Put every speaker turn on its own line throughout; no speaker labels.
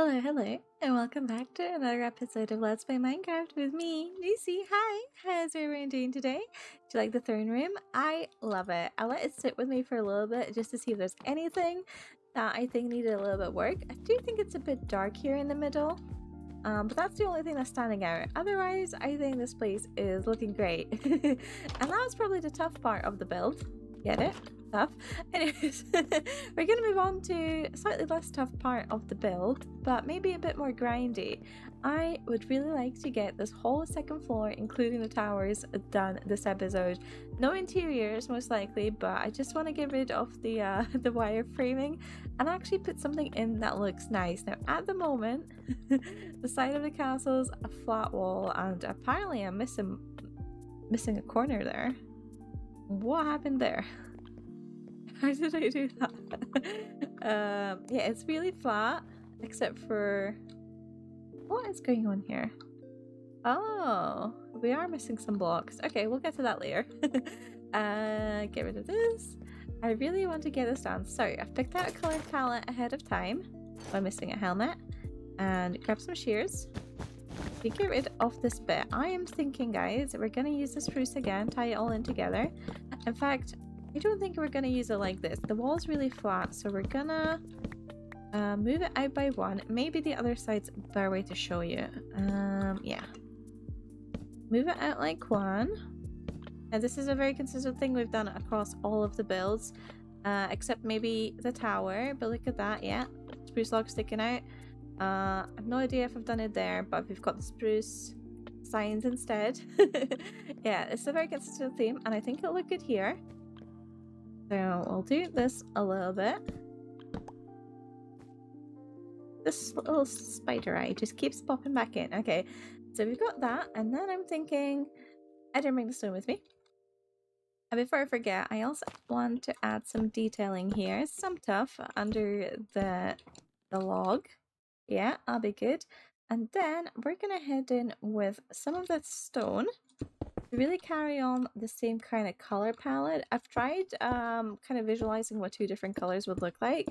Hello, hello, and welcome back to another episode of Let's Play Minecraft with me, Lucy. Hi, how's everyone doing today? Do you like the throne room? I love it. I let it sit with me for a little bit just to see if there's anything that I think needed a little bit of work. I do think it's a bit dark here in the middle, but that's the only thing that's standing out. Otherwise, I think this place is looking great. And that was probably the tough part of the build. Get it? Tough. Anyways, we're going to move on to a slightly less tough part of the build, but maybe a bit more grindy. I would really like to get this whole second floor, including the towers, done this episode. No interiors, most likely, but I just want to get rid of the the wire framing and actually put something in that looks nice. Now, at the moment, the side of the castle's a flat wall, and apparently I'm missing a corner there. What happened there? How did I do that? Yeah, it's really flat, except for... What is going on here? Oh, we are missing some blocks. Okay, we'll get to that later. Get rid of this. I really want to get this done. So, I've picked out a colored palette ahead of time by missing a helmet. And grab some shears. We get rid of this bit. I am thinking, guys, we're going to use the spruce again, tie it all in together. In fact, I don't think we're going to use it like this. The wall's really flat, so we're gonna move it out by one. Maybe the other side's a better way to show you. Yeah. Move it out like one. And this is a very consistent thing we've done across all of the builds, except maybe the tower. But look at that, yeah. Spruce log sticking out. I have no idea if I've done it there, but we've got the spruce signs instead. Yeah, it's a very consistent theme, and I think it'll look good here. So we'll do this a little bit. This little spider eye just keeps popping back in. Okay, so we've got that, and then I'm thinking I didn't bring the stone with me. And before I forget, I also want to add some detailing here, some tuff under the log. Yeah, that'll be good. And then we're gonna head in with some of that stone to really carry on the same kind of color palette. I've tried kind of visualizing what two different colors would look like.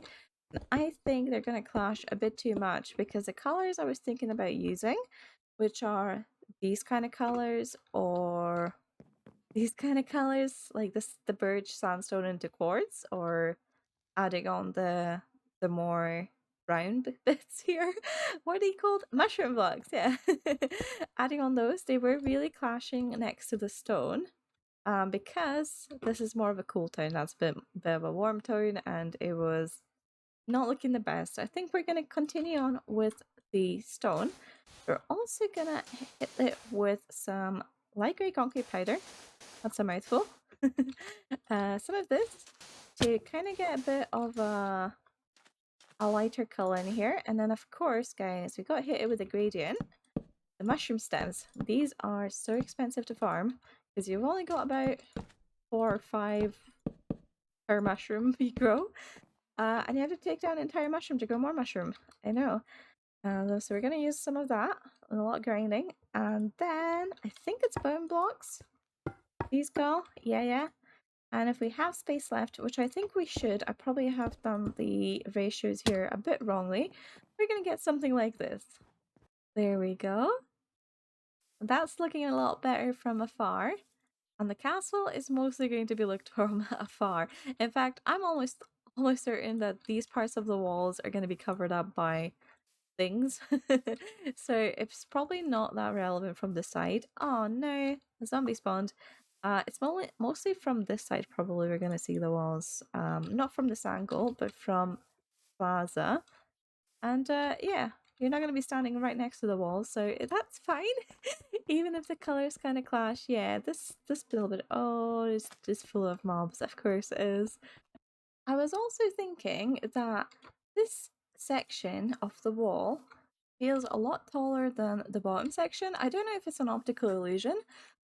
I think they're gonna clash a bit too much because the colors I was thinking about using, which are these kind of colors or these kind of colors, like this, the birch sandstone into quartz, or adding on the more round bits here. What are they called? Mushroom blocks, yeah. Adding on those, they were really clashing next to the stone. Because this is more of a cool tone, that's a bit of a warm tone, and it was not looking the best. I think we're going to continue on with the stone. We're also going to hit it with some light grey concrete powder. That's a mouthful. Some of this to kind of get a bit of a lighter color in here. And then of course, guys, we got hit it with a gradient. The mushroom stems. These are so expensive to farm because you've only got about 4 or 5 per mushroom you grow. And you have to take down an entire mushroom to grow more mushroom. I know. So we're going to use some of that and a lot of grinding. And then I think it's bone blocks. These go. Yeah. And if we have space left, which I think we should, I probably have done the ratios here a bit wrongly. We're going to get something like this. There we go. That's looking a lot better from afar. And the castle is mostly going to be looked from afar. In fact, I'm almost certain that these parts of the walls are going to be covered up by things. So it's probably not that relevant from this side. Oh no, the zombie spawned. It's mostly from this side probably we're going to see the walls. Not from this angle, but from Plaza. And yeah, you're not going to be standing right next to the wall, so that's fine. Even if the colors kind of clash. Yeah, this build, oh, it's just full of mobs. Of course it is. I was also thinking that this section of the wall feels a lot taller than the bottom section. I don't know if it's an optical illusion.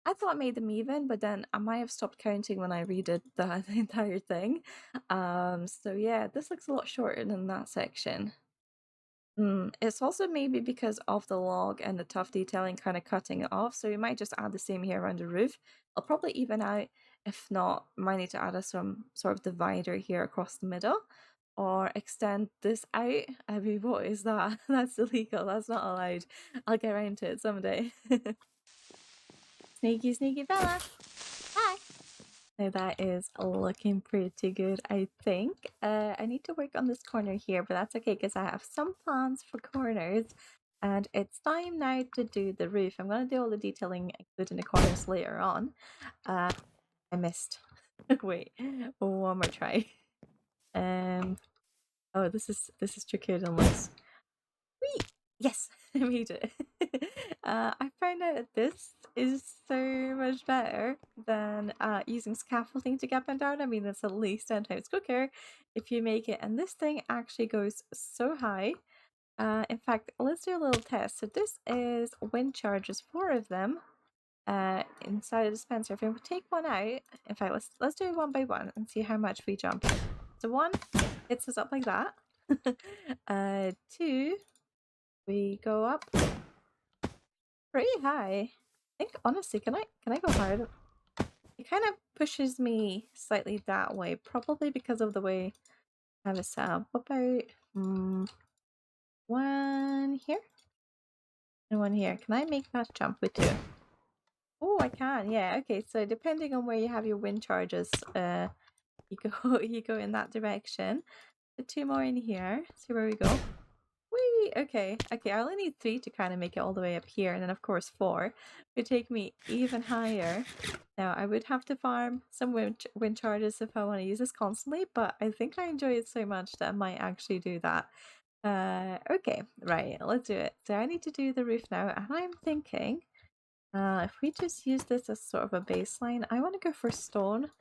I thought it made them even, but then I might have stopped counting when I redid the entire thing. So yeah, this looks a lot shorter than that section. It's also maybe because of the log and the tough detailing kind of cutting it off, so we might just add the same here around the roof. I'll probably even out. If not, might need to add some sort of divider here across the middle. or extend this out. I mean, what is that? That's illegal. That's not allowed. I'll get around to it someday. Sneaky, sneaky fella. Hi. Now that is looking pretty good, I think. I need to work on this corner here, but that's okay because I have some plans for corners. And it's time now to do the roof. I'm going to do all the detailing, including the corners later on. I missed. Wait, one more try. Oh, this is trickier than looks. Whee! Yes, I made it. I found out that this is so much better than using scaffolding to get them down. I mean, it's at least 10 times quicker if you make it. And this thing actually goes so high. In fact, let's do a little test. So this is wind charges, 4 of them inside a dispenser. If we take one out, in fact, let's do it one by one and see how much we jump. So 1 hits us up like that. 2, we go up pretty high. I think honestly, can I go hard? It kind of pushes me slightly that way, probably because of the way I have it set up. What about 1 here and 1 here? Can I make that jump with 2? Oh, I can. Yeah. Okay. So depending on where you have your wind charges, you go in that direction. Put 2 more in here. See where we go. Whee! Okay. Okay. I only need 3 to kind of make it all the way up here, and then of course 4 would take me even higher. Now I would have to farm some wind charges if I want to use this constantly, but I think I enjoy it so much that I might actually do that. Okay. Right. Let's do it. So I need to do the roof now, and I'm thinking, if we just use this as sort of a baseline, I want to go for stone.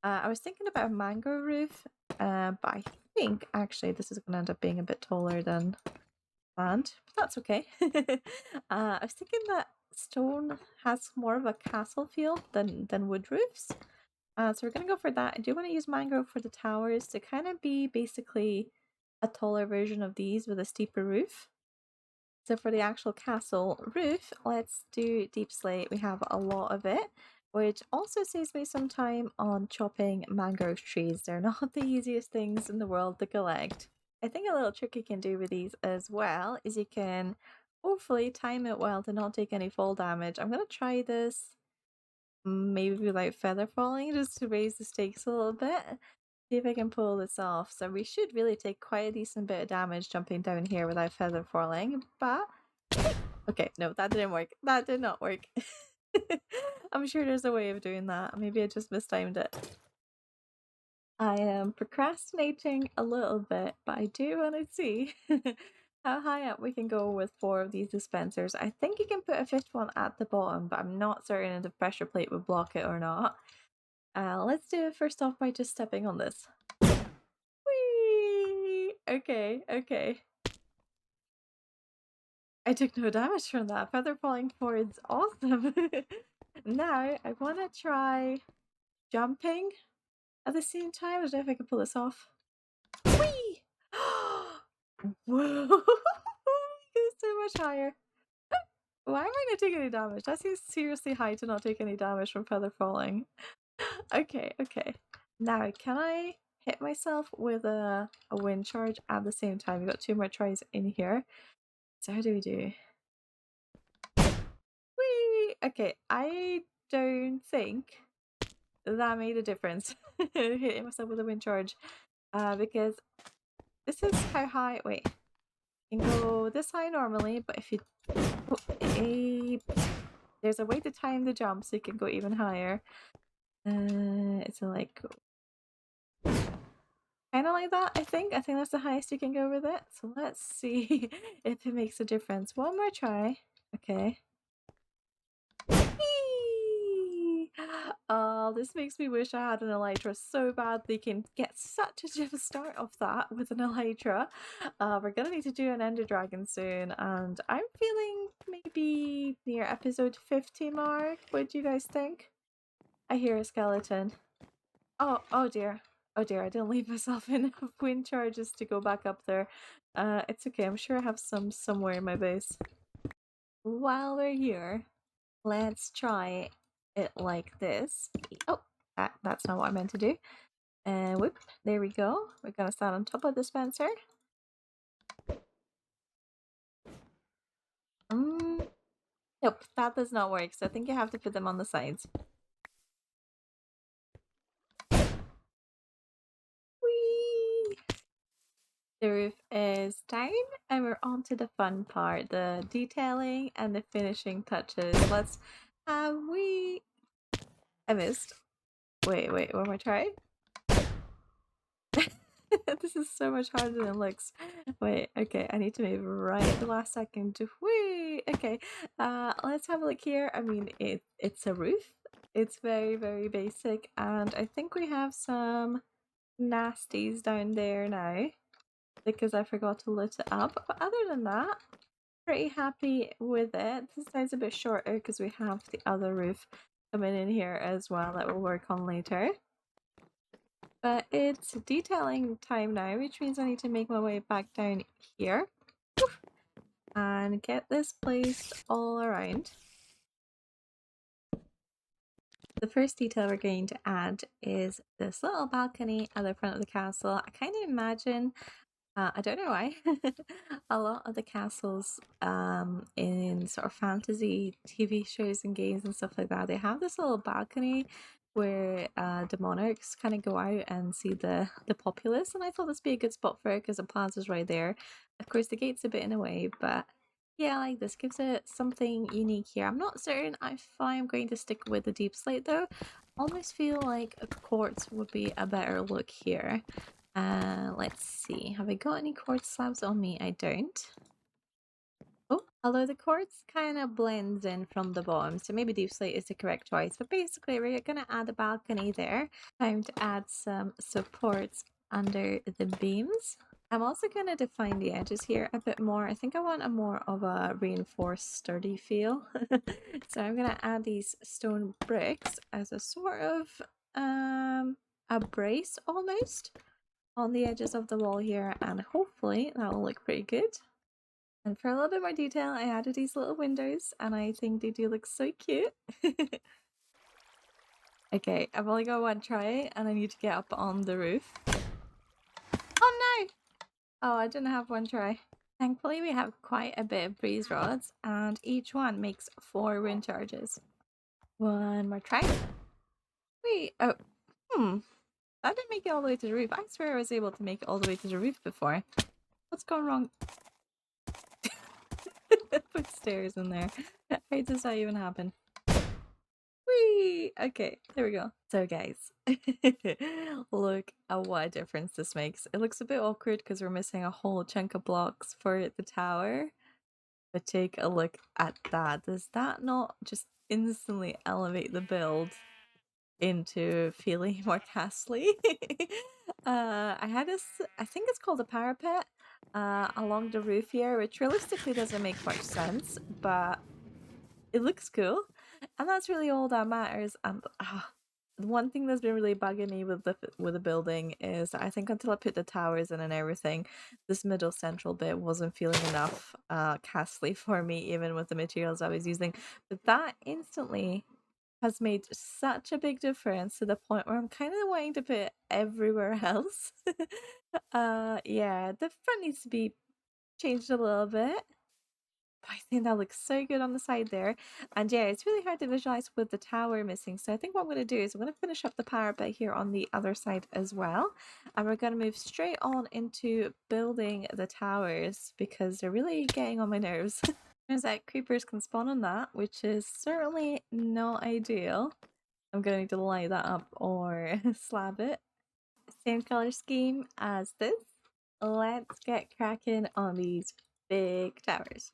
I was thinking about a mango roof, but I think actually this is going to end up being a bit taller than planned, but that's okay. I was thinking that stone has more of a castle feel than wood roofs. So we're going to go for that. I do want to use mango for the towers to kind of be basically a taller version of these with a steeper roof. So for the actual castle roof, let's do deep slate. We have a lot of it, which also saves me some time on chopping mangrove trees. They're not the easiest things in the world to collect. I think a little trick you can do with these as well is you can hopefully time it well to not take any fall damage. I'm going to try this maybe without feather falling just to raise the stakes a little bit. See if I can pull this off. So we should really take quite a decent bit of damage jumping down here without feather falling, but okay, no, that didn't work. That did not work. I'm sure there's a way of doing that. Maybe I just mistimed it. I am procrastinating a little bit, but I do want to see how high up we can go with 4 of these dispensers. I think you can put a 5th one at the bottom, but I'm not certain if the pressure plate would block it or not. Let's do it first off by just stepping on this. Whee! Okay, okay. I took no damage from that. Feather falling forward's awesome. Now, I want to try jumping at the same time. I don't know if I can pull this off. Whee! Whoa! It's so much higher. Why am I not taking any damage? That seems seriously high to not take any damage from feather falling. Okay, okay. Now, can I hit myself with a wind charge at the same time? We've got 2 more tries in here. So how do we do? Whee! Okay, I don't think that made a difference. Hitting myself with a wind charge. Because this is how high. Wait. You can go this high normally, but if you. There's a way to time the jump so you can go even higher. It's like. Kind of like that, I think. I think that's the highest you can go with it. So let's see if it makes a difference. One more try. Okay. Oh, this makes me wish I had an elytra so badly. Can get such a jump start off that with an elytra. We're gonna need to do an ender dragon soon, and I'm feeling maybe near episode 50 mark. What do you guys think? I hear a skeleton. Oh dear. Oh dear, I didn't leave myself enough wind charges to go back up there. It's okay, I'm sure I have some somewhere in my base. While we're here, let's try it like this. Oh, that's not what I meant to do. And whoop, there we go. We're gonna stand on top of the dispenser. Nope, that does not work. So I think you have to put them on the sides. Whee! The roof is down, and we're on to the fun part, the detailing and the finishing touches. Let's we I missed. Wait, one more try. This is so much harder than it looks. Wait, okay, I need to move right at the last second. Whee! Okay, let's have a look here. I mean, it's a roof. It's very, very basic, and I think we have some nasties down there now because I forgot to lit it up. But other than that, pretty happy with it. This side's a bit shorter because we have the other roof coming in here as well that we'll work on later. But it's detailing time now, which means I need to make my way back down here and get this placed all around. The first detail we're going to add is this little balcony at the front of the castle. I kind of imagine I don't know why. A lot of the castles in sort of fantasy TV shows and games and stuff like that, they have this little balcony where the monarchs kind of go out and see the populace, and I thought this would be a good spot for it because the plaza's right there. Of course, the gate's a bit in the way, but yeah, I like this. Gives it something unique here. I'm not certain if I'm going to stick with the deep slate though. Almost feel like a quartz would be a better look here. Let's see. Have I got any quartz slabs on me? I don't. Oh, although the quartz kind of blends in from the bottom, so maybe deep slate is the correct choice. But basically, we're gonna add a balcony there. Time to add some supports under the beams. I'm also gonna define the edges here a bit more. I think I want a more of a reinforced, sturdy feel. So I'm gonna add these stone bricks as a sort of a brace almost on the edges of the wall here, and hopefully that will look pretty good. And for a little bit more detail, I added these little windows, and I think they do look so cute. Okay, I've only got one try, and I need to get up on the roof. Oh no! Oh, I didn't have one try. Thankfully, we have quite a bit of breeze rods, and each one makes 4 wind charges. One more try. Wait, oh, that didn't make it all the way to the roof. I swear I was able to make it all the way to the roof before. What's going wrong? Put stairs in there. How does that even happen? Whee! Okay, there we go. So guys, look at what a difference this makes. It looks a bit awkward because we're missing a whole chunk of blocks for the tower. But take a look at that. Does that not just instantly elevate the build into feeling more castly? I had this, I think it's called a parapet along the roof here, which realistically doesn't make much sense, but it looks cool, and that's really all that matters. And the one thing that's been really bugging me with the building is that I think until I put the towers in and everything, this middle central bit wasn't feeling enough castly for me, even with the materials I was using. But that instantly has made such a big difference to the point where I'm kind of wanting to put it everywhere else. Yeah, the front needs to be changed a little bit. I think that looks so good on the side there. And yeah, it's really hard to visualize with the tower missing. So I think what I'm going to do is I'm going to finish up the parapet here on the other side as well. And we're going to move straight on into building the towers because they're really getting on my nerves. Turns out creepers can spawn on that, which is certainly not ideal. I'm going to need to light that up or slab it. Same color scheme as this. Let's get cracking on these big towers.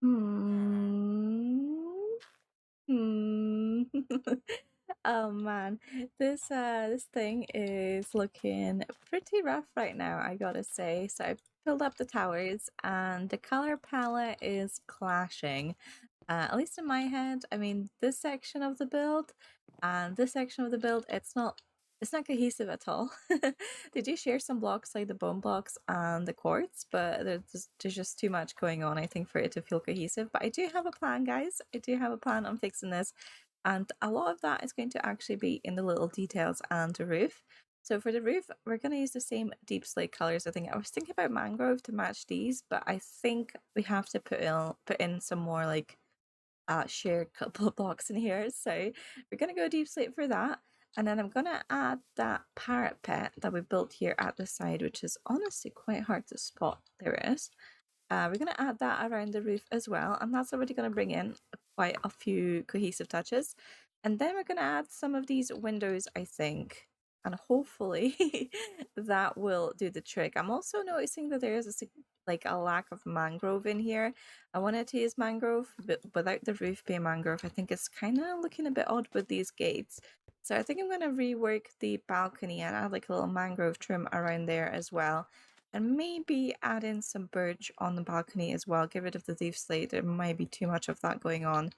Hmm. Hmm. Oh man, this thing is looking pretty rough right now, I gotta say. So I filled up the towers and the color palette is clashing. At least in my head. I mean, this section of the build and this section of the build, it's not It's not cohesive at all. They do share some blocks like the bone blocks and the quartz, but there's just too much going on, I think, for it to feel cohesive. But I do have a plan, guys. I do have a plan on fixing this. And a lot of that is going to actually be in the little details and the roof. So for the roof, we're going to use the same deep slate colors. I think I was thinking about mangrove to match these, but I think we have to put in some more like shared couple of blocks in here. So we're going to go deep slate for that. And then I'm going to add that parrot pet that we built here at the side, which is honestly quite hard to spot. There it is. We're going to add that around the roof as well. And that's already going to bring in quite a few cohesive touches. And then we're going to add some of these windows, I think. And hopefully that will do the trick. I'm also noticing that there is a lack of mangrove in here. I wanted to use mangrove, but without the roof being mangrove, I think it's kind of looking a bit odd with these gates. So I think I'm going to rework the balcony and add like a little mangrove trim around there as well. And maybe add in some birch on the balcony as well. Get rid of the deep slate. There might be too much of that going on.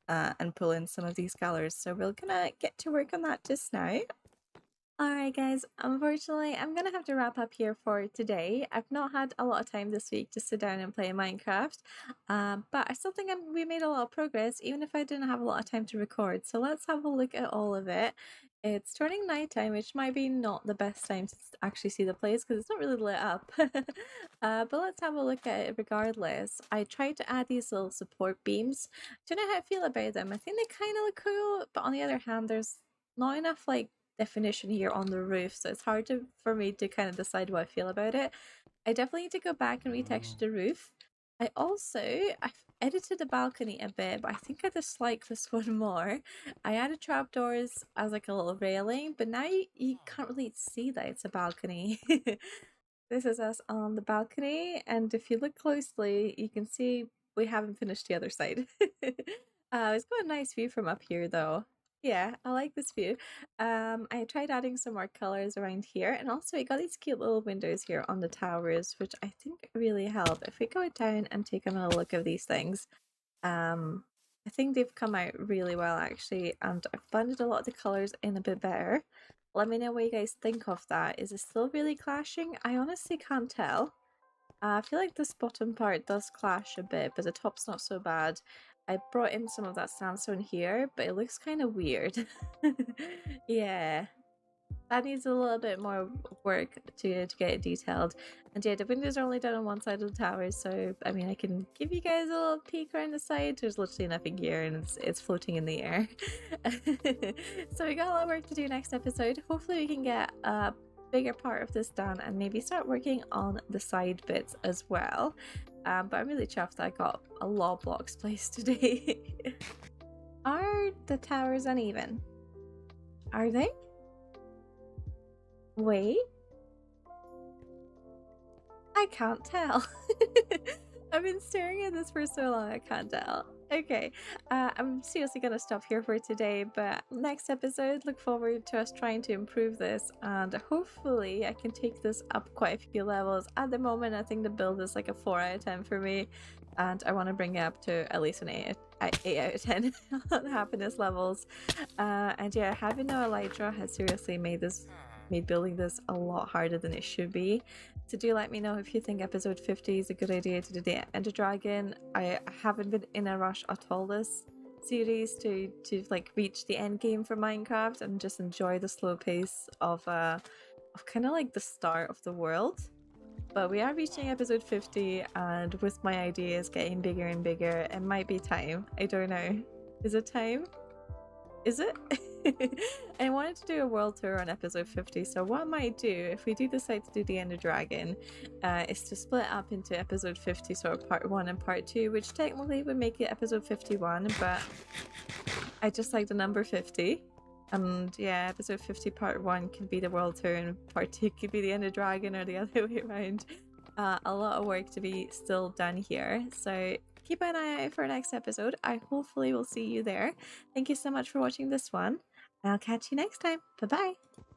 And pull in some of these colors. So we're gonna get to work on that just now. Alright guys, unfortunately I'm gonna have to wrap up here for today. I've not had a lot of time this week to sit down and play Minecraft, but I still think we made a lot of progress even if I didn't have a lot of time to record. So let's have a look at all of it. It's turning nighttime, which might be not the best time to actually see the place because it's not really lit up. But let's have a look at it regardless. I tried to add these little support beams. Don't know how I feel about them. I think they kind of look cool, but on the other hand, there's not enough like definition here on the roof, so it's hard for me to kind of decide what I feel about it. I definitely need to go back and retexture the roof. I've edited the balcony a bit, but I think I just like this one more. I added trapdoors as like a little railing, but now you can't really see that it's a balcony. This is us on the balcony, and if you look closely, you can see we haven't finished the other side. It's got a nice view from up here though. Yeah, I like this view. I tried adding some more colors around here, and also I got these cute little windows here on the towers, which I think really help. If we go down and take another look at these things, I think they've come out really well actually, and I've blended a lot of the colors in a bit better. Let me know what you guys think of that. Is it still really clashing? I honestly can't tell. I feel like this bottom part does clash a bit, but the top's not so bad. I brought in some of that sandstone here, but it looks kind of weird. Yeah, that needs a little bit more work to get it detailed. And yeah, the windows are only done on one side of the tower, so I mean I can give you guys a little peek around the side. There's literally nothing here and it's floating in the air. So we got a lot of work to do next episode. Hopefully we can get a bigger part of this done and maybe start working on the side bits as well. But I'm really chuffed that I got a lot of blocks placed today. Are the towers uneven? Are they? Wait. I can't tell. I've been staring at this for so long, I can't tell. Okay, I'm seriously gonna stop here for today, but next episode, look forward to us trying to improve this, and hopefully I can take this up quite a few levels. At the moment, I think the build is like a 4 out of 10 for me, and I want to bring it up to at least an 8 out of 10 on happiness levels. And yeah, having no elytra has seriously made building this a lot harder than it should be. So do let me know if you think episode 50 is a good idea to do the Ender Dragon. I haven't been in a rush at all this series to like reach the end game for Minecraft and just enjoy the slow pace of kind of like the start of the world. But we are reaching episode 50, and with my ideas getting bigger and bigger, it might be time. I don't know. Is it time? Is it? I wanted to do a world tour on episode 50, so what I might do, if we do decide to do the Ender Dragon, is to split up into episode 50, sort of part 1 and part 2, which technically would make it episode 51, but I just like the number 50. And yeah, episode 50 part 1 can be the world tour and part 2 could be the Ender Dragon, or the other way around. A lot of work to be still done here, so keep an eye out for our next episode. I hopefully will see you there. Thank you so much for watching this one. I'll catch you next time. Bye bye.